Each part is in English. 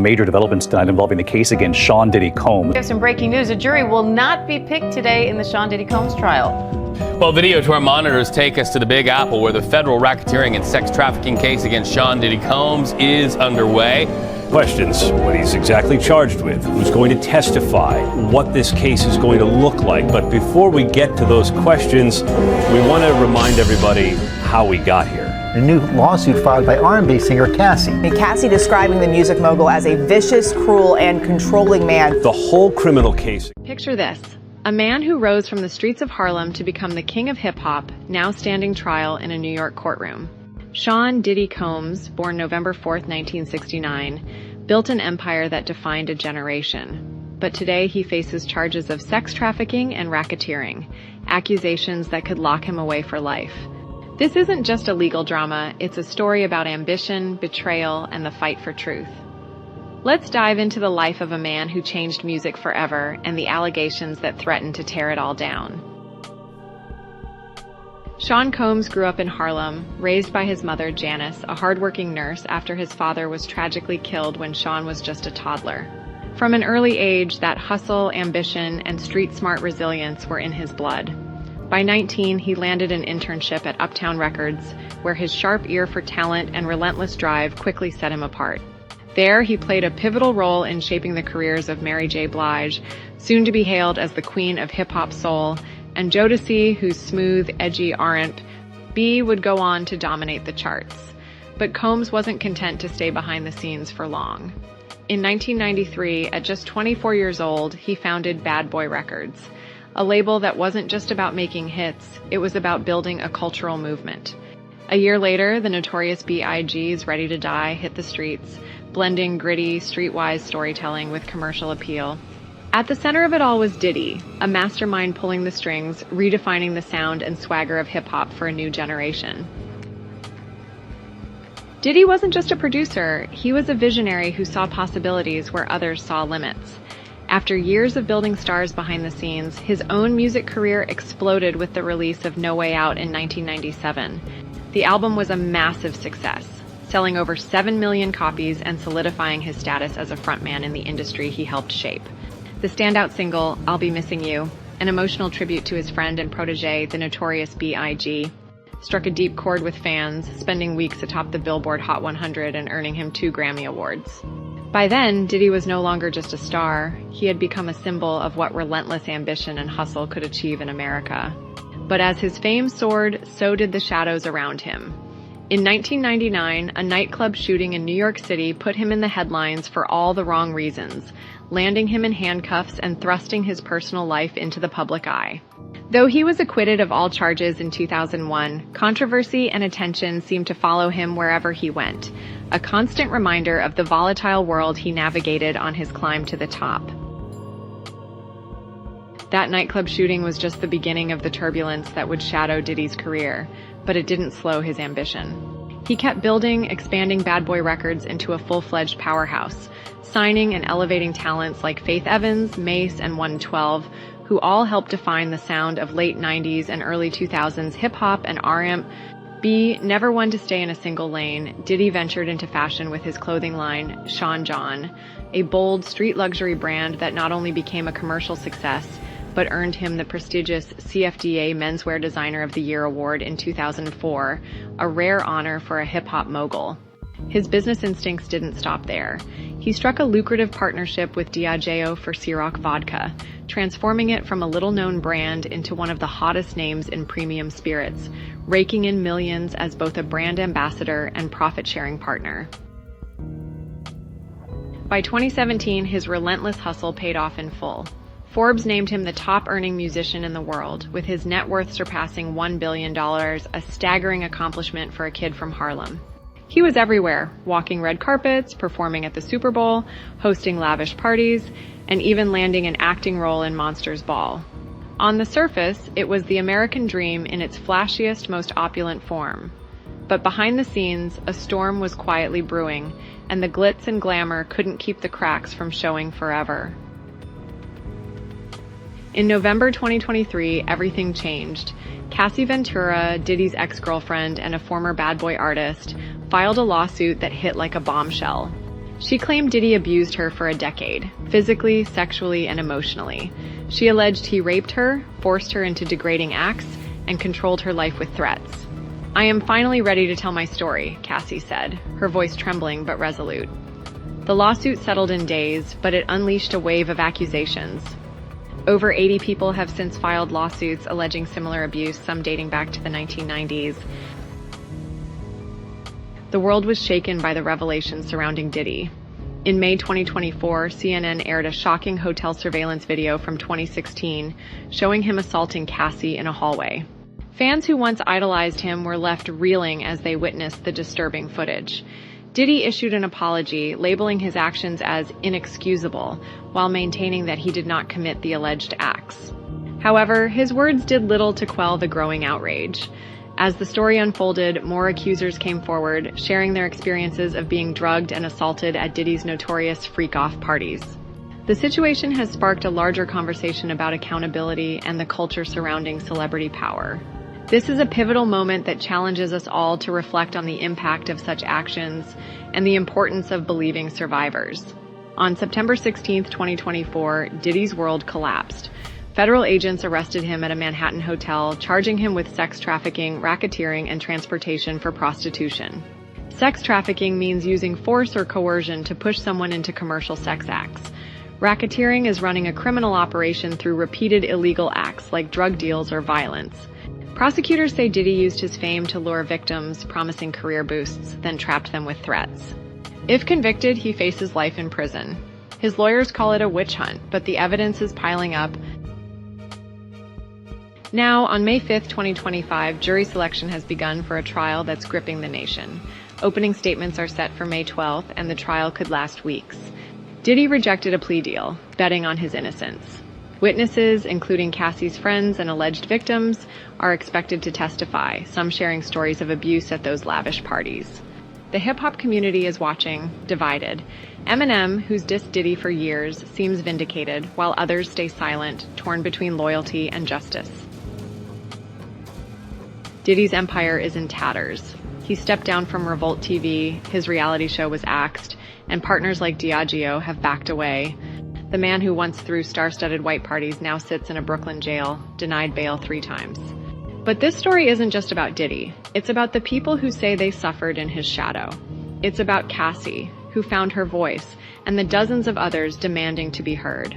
Major developments tonight involving the case against Sean Diddy Combs. We have some breaking news. A jury will not be picked today in the Sean Diddy Combs trial. Well, video to our monitors take us to the Big Apple, where the federal racketeering and sex trafficking case against Sean Diddy Combs is underway. Questions: what he's exactly charged with, who's going to testify, what this case is going to look like. But before we get to those questions, we want to remind everybody how we got here. A new lawsuit filed by R&B singer Cassie. Cassie describing the music mogul as a vicious, cruel, and controlling man. The whole criminal case. Picture this. A man who rose from the streets of Harlem to become the king of hip-hop, now standing trial in a New York courtroom. Sean Diddy Combs, born November 4th, 1969, built an empire that defined a generation. But today he faces charges of sex trafficking and racketeering, accusations that could lock him away for life. This isn't just a legal drama, it's a story about ambition, betrayal, and the fight for truth. Let's dive into the life of a man who changed music forever and the allegations that threaten to tear it all down. Sean Combs grew up in Harlem, raised by his mother, Janice, a hardworking nurse, after his father was tragically killed when Sean was just a toddler. From an early age, that hustle, ambition, and street-smart resilience were in his blood. By 19, he landed an internship at Uptown Records, where his sharp ear for talent and relentless drive quickly set him apart. There, he played a pivotal role in shaping the careers of Mary J. Blige, soon to be hailed as the queen of hip-hop soul, and Jodeci, whose smooth, edgy R&B would go on to dominate the charts. But Combs wasn't content to stay behind the scenes for long. In 1993, at just 24 years old, he founded Bad Boy Records, a label that wasn't just about making hits, it was about building a cultural movement. A year later, the Notorious B.I.G's Ready to Die hit the streets, blending gritty, streetwise storytelling with commercial appeal. At the center of it all was Diddy, a mastermind pulling the strings, redefining the sound and swagger of hip-hop for a new generation. Diddy wasn't just a producer, he was a visionary who saw possibilities where others saw limits. After years of building stars behind the scenes, his own music career exploded with the release of No Way Out in 1997. The album was a massive success, selling over 7 million copies and solidifying his status as a frontman in the industry he helped shape. The standout single, I'll Be Missing You, an emotional tribute to his friend and protege, the Notorious B.I.G., struck a deep chord with fans, spending weeks atop the Billboard Hot 100 and earning him 2 Grammy Awards. By then, Diddy was no longer just a star. He had become a symbol of what relentless ambition and hustle could achieve in America. But as his fame soared, so did the shadows around him. In 1999, a nightclub shooting in New York City put him in the headlines for all the wrong reasons, landing him in handcuffs and thrusting his personal life into the public eye. Though he was acquitted of all charges in 2001, controversy and attention seemed to follow him wherever he went, a constant reminder of the volatile world he navigated on his climb to the top. That nightclub shooting was just the beginning of the turbulence that would shadow Diddy's career, but it didn't slow his ambition. He kept building, expanding Bad Boy Records into a full-fledged powerhouse, signing and elevating talents like Faith Evans, Mace, and 112, who all helped define the sound of late 90s and early 2000s hip-hop and R&B. Never one to stay in a single lane, Diddy ventured into fashion with his clothing line, Sean John, a bold street luxury brand that not only became a commercial success, but earned him the prestigious CFDA Menswear Designer of the Year award in 2004, a rare honor for a hip-hop mogul. His business instincts didn't stop there. He struck a lucrative partnership with Diageo for Ciroc vodka, transforming it from a little-known brand into one of the hottest names in premium spirits, raking in millions as both a brand ambassador and profit-sharing partner. By 2017, his relentless hustle paid off in full. Forbes named him the top-earning musician in the world, with his net worth surpassing $1 billion, a staggering accomplishment for a kid from Harlem. He was everywhere, walking red carpets, performing at the Super Bowl, hosting lavish parties, and even landing an acting role in Monsters Ball. On the surface, it was the American dream in its flashiest, most opulent form. But behind the scenes, a storm was quietly brewing, and the glitz and glamour couldn't keep the cracks from showing forever. In November 2023, everything changed. Cassie Ventura, Diddy's ex-girlfriend and a former Bad Boy artist, filed a lawsuit that hit like a bombshell. She claimed Diddy abused her for a decade, physically, sexually, and emotionally. She alleged he raped her, forced her into degrading acts, and controlled her life with threats. "I am finally ready to tell my story," Cassie said, her voice trembling but resolute. The lawsuit settled in days, but it unleashed a wave of accusations. Over 80 people have since filed lawsuits alleging similar abuse, some dating back to the 1990s. The world was shaken by the revelations surrounding Diddy. In May 2024, CNN aired a shocking hotel surveillance video from 2016 showing him assaulting Cassie in a hallway. Fans who once idolized him were left reeling as they witnessed the disturbing footage. Diddy issued an apology, labeling his actions as inexcusable, while maintaining that he did not commit the alleged acts. However, his words did little to quell the growing outrage. As the story unfolded, more accusers came forward, sharing their experiences of being drugged and assaulted at Diddy's notorious freak-off parties. The situation has sparked a larger conversation about accountability and the culture surrounding celebrity power. This is a pivotal moment that challenges us all to reflect on the impact of such actions and the importance of believing survivors. On September 16, 2024, Diddy's world collapsed. Federal agents arrested him at a Manhattan hotel, charging him with sex trafficking, racketeering, and transportation for prostitution. Sex trafficking means using force or coercion to push someone into commercial sex acts. Racketeering is running a criminal operation through repeated illegal acts like drug deals or violence. Prosecutors say Diddy used his fame to lure victims, promising career boosts, then trapped them with threats. If convicted, he faces life in prison. His lawyers call it a witch hunt, but the evidence is piling up. Now, on May 5, 2025, jury selection has begun for a trial that's gripping the nation. Opening statements are set for May 12th, and the trial could last weeks. Diddy rejected a plea deal, betting on his innocence. Witnesses, including Cassie's friends and alleged victims, are expected to testify, some sharing stories of abuse at those lavish parties. The hip-hop community is watching, divided. Eminem, who's dissed Diddy for years, seems vindicated, while others stay silent, torn between loyalty and justice. Diddy's empire is in tatters. He stepped down from Revolt TV, his reality show was axed, and partners like Diageo have backed away. The man who once threw star-studded white parties now sits in a Brooklyn jail, denied bail 3 times. But this story isn't just about Diddy. It's about the people who say they suffered in his shadow. It's about Cassie, who found her voice, and the dozens of others demanding to be heard.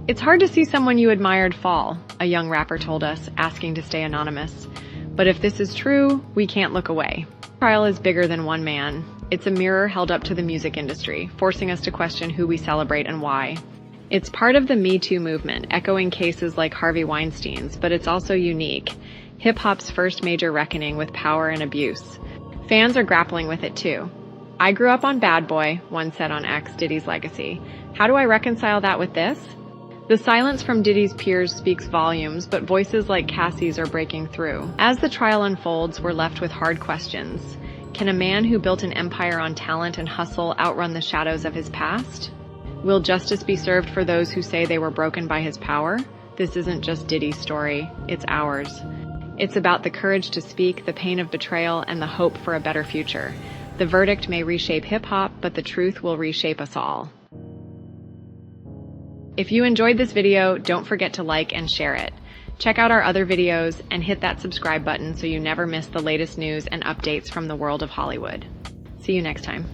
"It's hard to see someone you admired fall," a young rapper told us, asking to stay anonymous. But if this is true, we can't look away. The trial is bigger than one man. It's a mirror held up to the music industry, forcing us to question who we celebrate and why. It's part of the Me Too movement, echoing cases like Harvey Weinstein's, but it's also unique. Hip-hop's first major reckoning with power and abuse. Fans are grappling with it too. "I grew up on Bad Boy," one said on X, Diddy's legacy. "How do I reconcile that with this?" The silence from Diddy's peers speaks volumes, but voices like Cassie's are breaking through. As the trial unfolds, we're left with hard questions. Can a man who built an empire on talent and hustle outrun the shadows of his past? Will justice be served for those who say they were broken by his power? This isn't just Diddy's story, it's ours. It's about the courage to speak, the pain of betrayal, and the hope for a better future. The verdict may reshape hip-hop, but the truth will reshape us all. If you enjoyed this video, don't forget to like and share it. Check out our other videos and hit that subscribe button so you never miss the latest news and updates from the world of Hollywood. See you next time.